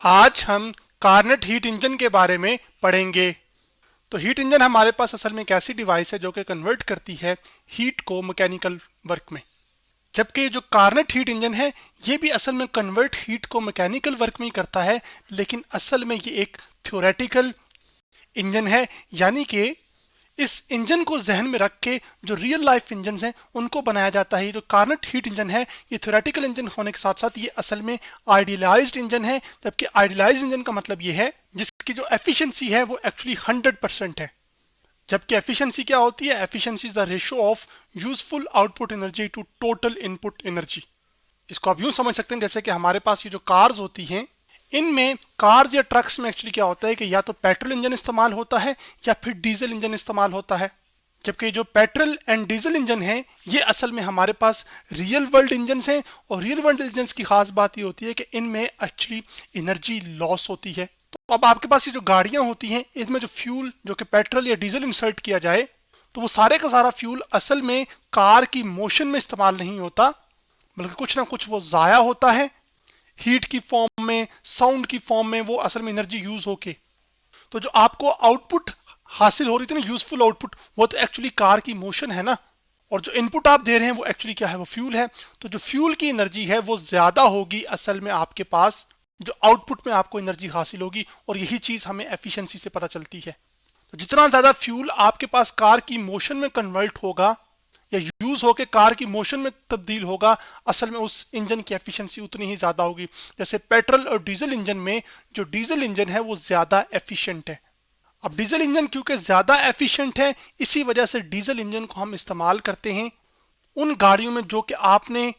आज हम कार्नेट heat engine के बारे में पढ़ेंगे। तो हीट इंजन हमारे पास असल में एक ऐसी डिवाइस है जो कि कन्वर्ट करती है हीट को मैकेनिकल वर्क में। जबकि जो कार्नेट हीट इंजन है ये भी असल में कन्वर्ट हीट को मैकेनिकल वर्क में ही करता है, लेकिन असल में ये एक थ्योरेटिकल इंजन है। यानी कि इस इंजन को जहन में रख के जो रियल लाइफ इंजन हैं उनको बनाया जाता है। जो कार्नेट हीट इंजन है ये थ्योरेटिकल इंजन होने के साथ साथ ये असल में आइडियलाइज्ड इंजन है। जबकि आइडियलाइज्ड इंजन का मतलब ये है जिसकी जो एफिशिएंसी है वो एक्चुअली 100% है। जबकि एफिशिएंसी क्या होती है? Efficiency is the ratio of useful output energy to total input energy. इसको आप यूं समझ सकते हैं जैसे कि हमारे पास ये जो कार्स होती हैं, इनमें कार्स या ट्रक्स में एक्चुअली क्या होता है कि या तो पेट्रोल इंजन इस्तेमाल होता है या फिर डीजल इंजन इस्तेमाल होता है। जबकि जो पेट्रोल एंड डीजल इंजन है ये असल में हमारे पास रियल वर्ल्ड इंजन हैं। और रियल वर्ल्ड इंजन की खास बात ये होती है कि इनमें एक्चुअली एनर्जी लॉस होती है। तो अब आपके पास ये जो गाड़ियां होती हैं इसमें जो फ्यूल जो कि पेट्रोल या डीजल इंसर्ट किया जाए तो वो सारे का सारा फ्यूल असल में कार की मोशन में इस्तेमाल नहीं होता, बल्कि कुछ ना कुछ वो ज़ाया होता है हीट की फॉर्म में, साउंड की फॉर्म में, वो असल में एनर्जी यूज होके। तो जो आपको आउटपुट हासिल हो रही थी ना, यूजफुल आउटपुट, वो तो एक्चुअली कार की मोशन है ना। और जो इनपुट आप दे रहे हैं वो एक्चुअली क्या है? वो फ्यूल है। तो जो फ्यूल की एनर्जी है वो ज्यादा होगी असल में आपके पास जो आउटपुट में आपको एनर्जी हासिल होगी। और यही चीज हमें एफिशिएंसी से पता चलती है। तो जितना ज्यादा फ्यूल आपके पास कार की मोशन में कन्वर्ट होगा या यूज होकर कार की मोशन में तब्दील होगा, असल में उस इंजन की एफिशिएंसी उतनी ही ज्यादा होगी। जैसे पेट्रोल और डीजल इंजन में जो डीजल इंजन है वो ज्यादा एफिशिएंट है। अब डीजल इंजन क्योंकि ज्यादा एफिशिएंट है, इसी वजह से डीजल इंजन को हम इस्तेमाल करते हैं उन गाड़ियों में जो कि आपने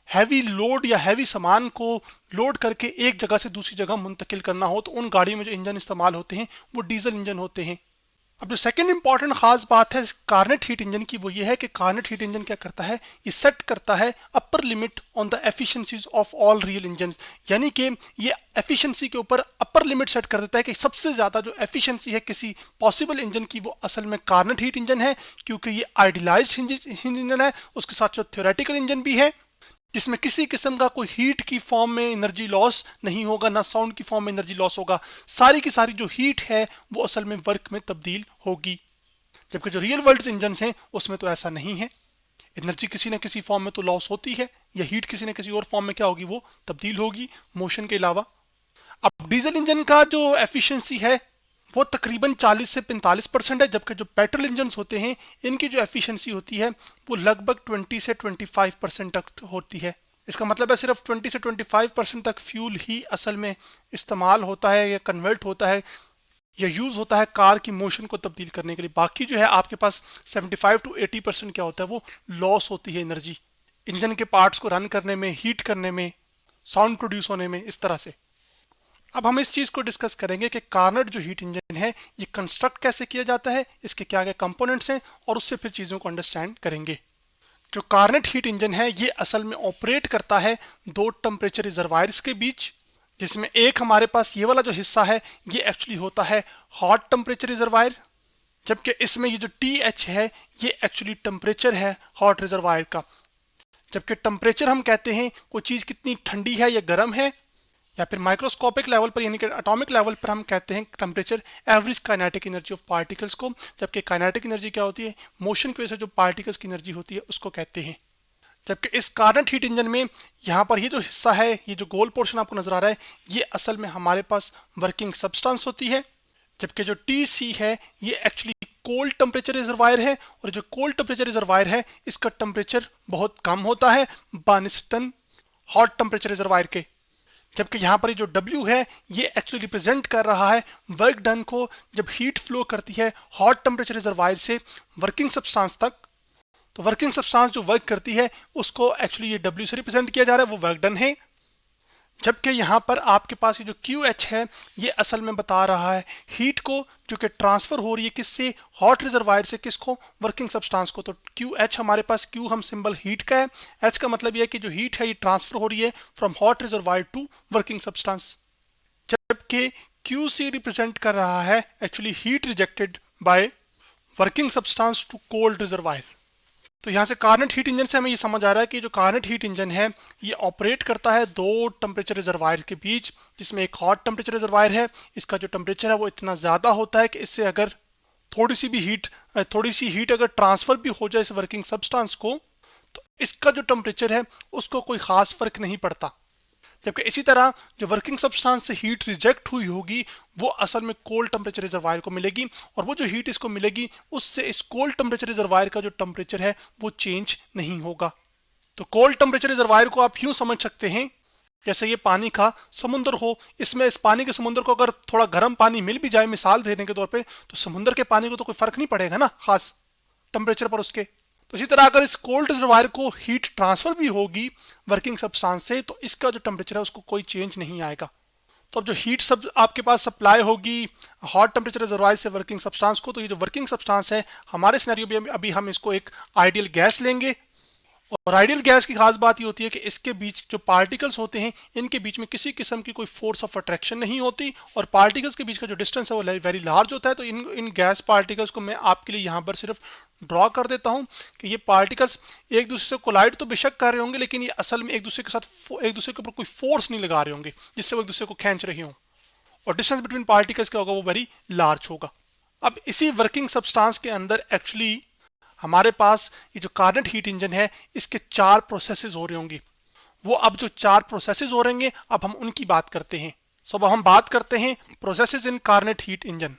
हैवी लोड या हैवी सामान को लोड करके एक जगह से दूसरी जगह मुंतकिल करना हो, तो उन गाड़ियों में जो इंजन इस्तेमाल होते हैं वो डीजल इंजन होते हैं। अब जो सेकंड इंपॉर्टेंट खास बात है कार्नेट हीट इंजन की वो ये है कि कार्नेट हीट इंजन क्या करता है? ये सेट करता है upper limit on the efficiencies of all real engine. यानी कि ये एफिशिएंसी के ऊपर अपर लिमिट सेट कर देता है कि सबसे ज्यादा जो एफिशिएंसी है किसी पॉसिबल इंजन की वो असल में कार्नेट हीट इंजन है, क्योंकि ये आइडियलाइज्ड इंजन है। उसके साथ जो थ्योरेटिकल इंजन भी है जिसमें किसी किस्म का कोई हीट की फॉर्म में एनर्जी लॉस नहीं होगा, ना साउंड की फॉर्म में एनर्जी लॉस होगा। सारी की सारी जो हीट है वो असल में वर्क में तब्दील होगी। जबकि जो रियल वर्ल्ड इंजन हैं उसमें तो ऐसा नहीं है। एनर्जी किसी न किसी फॉर्म में तो लॉस होती है या हीट किसी न किसी और फॉर्म में क्या होगी? वो तब्दील होगी मोशन के अलावा। अब डीजल इंजन का जो एफिशिएंसी है वो तकरीबन 40 से 45% है, जबकि जो पेट्रोल इंजन होते हैं इनकी जो एफिशिएंसी होती है वो लगभग 20 से 25% तक होती है। इसका मतलब है सिर्फ 20 से 25% तक फ्यूल ही असल में इस्तेमाल होता है या कन्वर्ट होता है या यूज होता है कार की मोशन को तब्दील करने के लिए। बाकी जो है आपके पास 75 to 80% क्या होता है? वो लॉस होती है एनर्जी इंजन के पार्ट्स को रन करने में, हीट करने में, साउंड प्रोड्यूस होने में, इस तरह से। अब हम इस चीज को डिस्कस करेंगे कि कार्नेट जो हीट इंजन है ये कंस्ट्रक्ट कैसे किया जाता है, इसके क्या क्या कंपोनेंट्स हैं, और उससे फिर चीजों को अंडरस्टैंड करेंगे। जो कार्नेट हीट इंजन है ये असल में ऑपरेट करता है दो टेम्परेचर रिजर्वायर्स के बीच, जिसमें एक हमारे पास ये वाला जो हिस्सा है ये एक्चुअली होता है हॉट टेम्परेचर रिजर्वायर, जबकि इसमें ये जो TH है ये एक्चुअली टेम्परेचर है हॉट रिजर्वायर का। जबकि टेम्परेचर हम कहते हैं कोई चीज कितनी ठंडी है या गर्म है, या फिर माइक्रोस्कोपिक लेवल पर यानी कि एटॉमिक लेवल पर हम कहते हैं temperature average kinetic energy of particles को। जबकि काइनेटिक एनर्जी क्या होती है? मोशन की वजह से जो पार्टिकल्स की एनर्जी होती है उसको कहते हैं। जबकि इस कार्नेट हीट इंजन में यहाँ पर ये जो हिस्सा है, ये जो गोल पोर्शन आपको नजर आ रहा है, ये असल में हमारे पास वर्किंग सब्सटेंस होती है। जबकि जो TC है ये एक्चुअली कोल्ड टेम्परेचर रिजर्वायर है, और जो कोल्ड टेम्परेचर रिजर्वायर है इसका टेम्परेचर बहुत कम होता है बानिस्टन हॉट टेम्परेचर रिजर्वायर के। जबकि यहाँ पर जो W है ये एक्चुअली रिप्रेजेंट कर रहा है वर्क डन को जब हीट फ्लो करती है हॉट टेम्परेचर रिजर्वायर से वर्किंग सब्सटेंस तक। तो वर्किंग सब्सटेंस जो वर्क करती है उसको एक्चुअली ये W से रिप्रेजेंट किया जा रहा है, वो वर्क डन है। जबकि यहाँ पर आपके पास ये जो QH है ये असल में बता रहा है हीट को जो कि ट्रांसफर हो रही है किससे? हॉट रिजर्वायर से किसको? वर्किंग सब्सटेंस को। तो QH हमारे पास, Q हम सिंबल हीट का है, H का मतलब ये है कि जो हीट है ये ट्रांसफर हो रही है from hot reservoir to working substance. जबकि QC रिप्रेजेंट कर रहा है actually heat rejected by working substance to cold reservoir. तो यहाँ से कार्नेट हीट इंजन से हमें ये समझ आ रहा है कि जो कार्नेट हीट इंजन है ये ऑपरेट करता है दो टेम्परेचर रिजर्वायर के बीच, जिसमें एक हॉट टेम्परेचर रिजर्वायर है। इसका जो टेम्परेचर है वो इतना ज़्यादा होता है कि इससे अगर थोड़ी सी हीट अगर ट्रांसफ़र भी हो जाए इस वर्किंग सब्सटेंस को, तो इसका जो टेम्परेचर है उसको कोई ख़ास फ़र्क नहीं पड़ता। जबकि इसी तरह जो वर्किंग सब्सटेंस से हीट रिजेक्ट हुई होगी वो असल में कोल्ड टेम्परेचर रिजर्वायर को मिलेगी, और वो जो हीट इसको मिलेगी उससे इस कोल्ड टेम्परेचर रिजर्वायर का जो टेम्परेचर है वो चेंज नहीं होगा। तो कोल्ड टेम्परेचर रिजर्वायर को आप यूं समझ सकते हैं जैसे ये पानी का समुद्र हो, इसमें इस पानी के समुद्र को अगर थोड़ा गर्म पानी मिल भी जाए मिसाल देने के तौर पे, तो समुद्र के पानी को तो कोई फर्क नहीं पड़ेगा ना खास टेम्परेचर पर उसके। तो इसी तरह अगर इस कोल्ड रिजर्वायर को हीट ट्रांसफर भी होगी वर्किंग सब्सटेंस से, तो इसका जो टेम्परेचर है उसको कोई चेंज नहीं आएगा। तो अब जो हीट सब आपके पास सप्लाई होगी हॉट टेम्परेचर रिजर्वायर से वर्किंग सब्सटेंस को, तो ये जो वर्किंग सब्सटेंस है हमारे सिनेरियो में अभी हम इसको एक आइडियल गैस लेंगे। और आइडियल गैस की खास बात ये होती है कि इसके बीच जो पार्टिकल्स होते हैं इनके बीच में किसी किस्म की कोई फोर्स ऑफ अट्रैक्शन नहीं होती, और पार्टिकल्स के बीच का जो डिस्टेंस है वो वेरी लार्ज होता है। तो इन गैस पार्टिकल्स को मैं आपके लिए यहाँ पर सिर्फ ड्रॉ कर देता हूँ कि ये पार्टिकल्स एक दूसरे से कोलाइड तो बेशक कर रहे होंगे, लेकिन ये असल में एक दूसरे के साथ एक दूसरे के ऊपर कोई फोर्स नहीं लगा रहे होंगे जिससे वो एक दूसरे को खींच रहे हों, और डिस्टेंस बिटवीन पार्टिकल्स क्या होगा वो वेरी लार्ज होगा। अब इसी वर्किंग सब्सटेंस के अंदर एक्चुअली हमारे पास ये जो कार्नेट हीट इंजन है इसके 4 प्रोसेसेस हो रहे होंगे। वो अब जो 4 प्रोसेसेस हो रहेंगे अब हम उनकी बात करते हैं। सो अब हम बात करते हैं प्रोसेसेस इन कार्नेट हीट इंजन।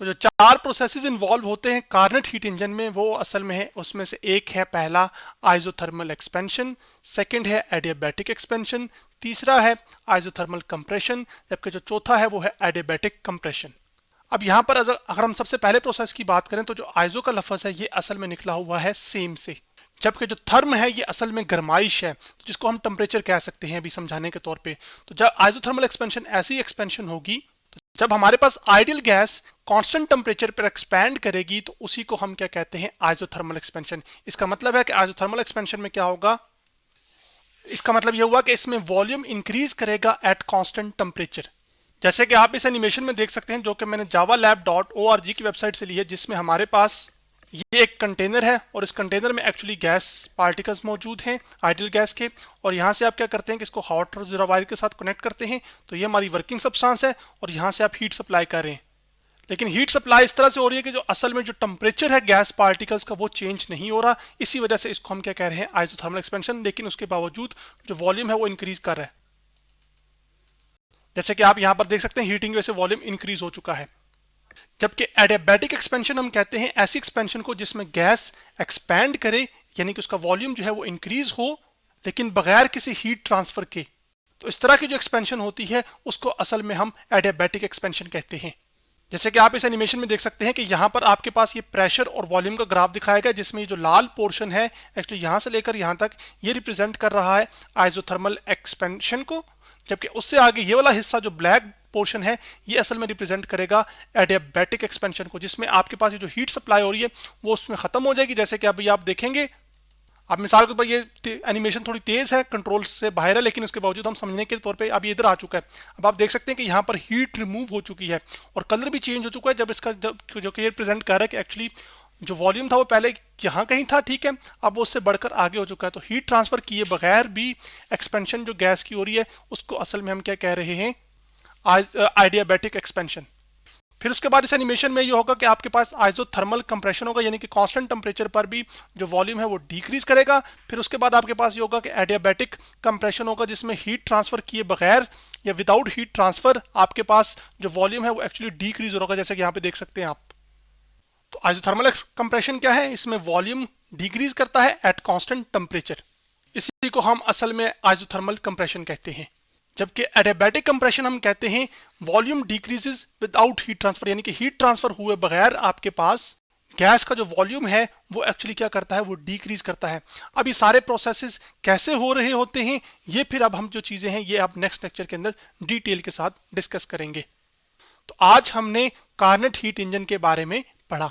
तो जो 4 प्रोसेसेस इन्वॉल्व होते हैं कार्नेट हीट इंजन में वो असल में है, उसमें से एक है पहला आइजोथर्मल एक्सपेंशन, सेकंड है एडियाबैटिक एक्सपेंशन, तीसरा है आइजोथर्मल कंप्रेशन, जबकि जो चौथा है वो है एडियाबैटिक कंप्रेशन। अब यहाँ पर अगर हम सबसे पहले प्रोसेस की बात करें तो जो आइजो का लफ्ज़ है ये असल में निकला हुआ है सेम से, जबकि जो थर्म है ये असल में गर्माइश है जिसको हम टेम्परेचर कह सकते हैं अभी समझाने के तौर पे। तो जब आइजोथर्मल एक्सपेंशन ऐसी एक्सपेंशन होगी तो जब हमारे पास आइडियल गैस कांस्टेंट टेम्परेचर पर एक्सपैंड करेगी तो उसी को हम क्या कहते हैं, आइजोथर्मल एक्सपेंशन। इसका मतलब है कि आइजोथर्मल एक्सपेंशन में क्या होगा, इसका मतलब यह हुआ कि इसमें वॉल्यूम इंक्रीज करेगा एट कांस्टेंट टेम्परेचर। जैसे कि आप इस एनिमेशन में देख सकते हैं जो कि मैंने javalab.org की वेबसाइट से ली है, जिसमें हमारे पास ये एक कंटेनर है और इस कंटेनर में एक्चुअली गैस पार्टिकल्स मौजूद हैं आइडियल गैस के, और यहाँ से आप क्या करते हैं कि इसको हॉट रिजर्वायर के साथ कनेक्ट करते हैं। तो ये हमारी वर्किंग सब्सटेंस है और यहाँ से आप हीट सप्लाई कर रहे हैं, लेकिन हीट सप्लाई इस तरह से हो रही है कि जो असल में जो टेम्परेचर है गैस पार्टिकल्स का वो चेंज नहीं हो रहा। इसी वजह से इसको हम क्या कह रहे हैं, आइजोथर्मल एक्सपेंशन। लेकिन उसके बावजूद जो वॉल्यूम है वो इंक्रीज कर रहा है, जैसे कि आप यहां पर देख सकते हैं हीटिंग की वजह से वॉल्यूम इंक्रीज हो चुका है। जबकि एडियाबैटिक एक्सपेंशन हम कहते हैं ऐसी एक्सपेंशन को जिसमें गैस एक्सपैंड करे, यानी कि उसका वॉल्यूम जो है वो इंक्रीज हो लेकिन बगैर किसी हीट ट्रांसफर के। तो इस तरह की जो एक्सपेंशन होती है उसको असल में हम एडियाबैटिक एक्सपेंशन कहते हैं। जैसे कि आप इस एनिमेशन में देख सकते हैं कि यहाँ पर आपके पास ये प्रेशर और वॉल्यूम का ग्राफ दिखाया गया, जिसमें ये जो लाल पोर्शन है एक्चुअली यहाँ से लेकर यहाँ तक ये रिप्रेजेंट कर रहा है आइजोथर्मल एक्सपेंशन को, जबकि उससे आगे ये वाला हिस्सा जो ब्लैक पोर्शन है ये असल में रिप्रेजेंट करेगा एडियाबैटिक एक्सपेंशन को, जिसमें आपके पास ये जो हीट सप्लाई हो रही है वो उसमें खत्म हो जाएगी। जैसे कि अभी आप देखेंगे, अब मिसाल के तौर पर ये एनिमेशन थोड़ी तेज है, कंट्रोल से बाहर है, लेकिन उसके बावजूद हम समझने के तौर पे अब ये इधर आ चुका है। अब आप देख सकते हैं कि यहाँ पर हीट रिमूव हो चुकी है और कलर भी चेंज हो चुका है, जब इसका जो कि ये रिप्रेजेंट कर रहा है कि एक्चुअली जो वॉल्यूम था वो पहले यहाँ कहीं था, ठीक है, अब वो उससे बढ़कर आगे हो चुका है। तो हीट ट्रांसफर किए बगैर भी एक्सपेंशन जो गैस की हो रही है उसको असल में हम क्या कह रहे हैं, आइडियाबैटिक एक्सपेंशन। फिर उसके बाद इस एनिमेशन में ये होगा कि आपके पास आइजोथर्मल कंप्रेशन होगा, यानी कि कांस्टेंट टेम्परेचर पर भी जो वॉल्यूम है वो डिक्रीज करेगा। फिर उसके बाद आपके पास ये होगा कि एडियाबैटिक कंप्रेशन होगा, जिसमें हीट ट्रांसफर किए बगैर या विदाउट हीट ट्रांसफर आपके पास जो वॉल्यूम है वो एक्चुअली डिक्रीज होगा, जैसे कि यहाँ पे देख सकते हैं आप। तो आइजोथर्मल कंप्रेशन क्या है, इसमें वॉल्यूम डिक्रीज करता है एट कांस्टेंट टेम्परेचर, इसी को हम असल में आइजोथर्मल कंप्रेशन कहते हैं। जबकि एडियाबैटिक कंप्रेशन हम कहते हैं volume decreases without heat transfer, यानी कि हीट ट्रांसफर हुए बगैर आपके पास गैस का जो वॉल्यूम है वो एक्चुअली क्या करता है, वो डिक्रीज करता है। अब ये सारे प्रोसेसेस कैसे हो रहे होते हैं ये फिर अब हम जो चीजें हैं ये आप नेक्स्ट लेक्चर के अंदर डिटेल के साथ डिस्कस करेंगे। तो आज हमने कार्नेट हीट इंजन के बारे में पढ़ा।